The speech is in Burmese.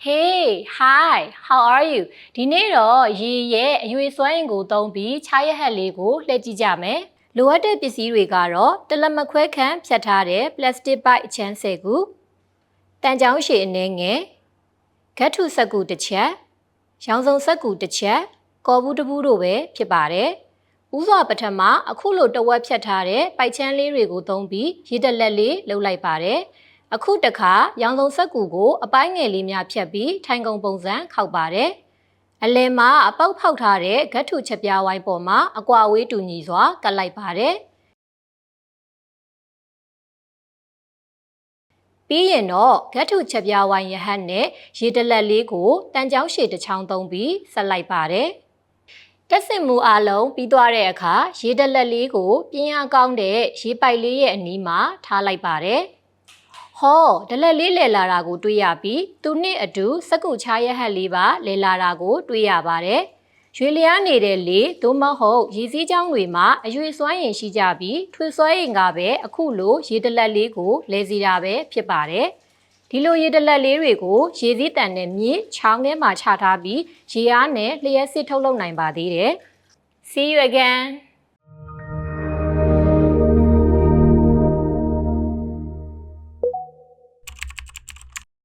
Hey, hi, how are you? ဒီနေ့တော့ရေရဲ့အရွေစွမ်းအင်ကိုသုံးပြီးခြားရဟက်လေးကိုလှည့်ကြည့်ကြမယ်။လိုအပ်တဲ့ပစ္စည်းတွေကတော့တလက်မခွဲခန့်ဖြတ်ထားတဲ့ပလတ်စတစ်ပိုက်အချမ်း10ခု၊တန်ချောင်းရှည်အနည်းငယ်၊ဂတ်ထုစက္ကူတစ်ချက်၊ရောင်စုံစက္ကူတစ်ချက်၊ကော်ဘူးတစ်ဘူးတို့ပဲဖြစ်ပါတယ်။ဥစွာပထမအခုလိုတဝက်ဖြတ်ထားတဲ့ပိုက်ချမ်းလေးတွေကိုသုံးပြီးရေတလက်လေးလှုပ်လိုက်ပါတယ်။အခုတခါရောင်စုံစက္ကူကိုအပိုင်းငယ်လေးများဖြတ်ပြီးထိုင်ကုန်ပုံစံခောက်ပါတယ်။အလယ်မှာအပေါက်ဖောက်ထားတဲ့ဂတ်ထုချက်ပြားဝိုင်းပေါ်မှာအကွာအဝေးတူညီစွာကပ်လိုက်ပါတယ်။ပြီးရင်တော့ဂတ်ထုချက်ပြားဝိုင်းရဟတ်နဲ့ရေတလက်လေးကိုတန်ချောင်းရှည်တစ်ချောင်းသုံးပြီးဆက်လိုက်ပါတယ်။တက်ဆင်မှုအလုံးပြီးသွားတဲ့အခါရေတလက်လေးကိုပြင်းအားကောင်းတဲ့ရေပိုက်လေးရဲ့အနီးမှာထားလိုက်ပါတယ်။ဟောဒလက်လေးလဲလာတာကိုတွေ့ရပြီးသူနဲ့အတူစက္ကူချားရဟတ်လေးပါလဲလာတာကိုတွေ့ရပါတယ်။ရွေလျားနေတဲ့လေသို့မဟုတ်ရေစည်းကြောင်းတွေမှာအရွေစွမ်းရည်ရှိကြပြီးထွေစွမ်းရည်ကပဲအခုလိုရေတလက်လေးကိုလဲစီတာပဲဖြစ်ပါတယ်။ဒီလိုရေတလက်လေးတွေကိုရေစည်းတန်နဲ့မြစ်ချောင်းထဲမှာချထားပြီးရေအားနဲ့လျှက်စစ်ထုတ်လုပ်နိုင်ပါသေးတယ်။ See you again.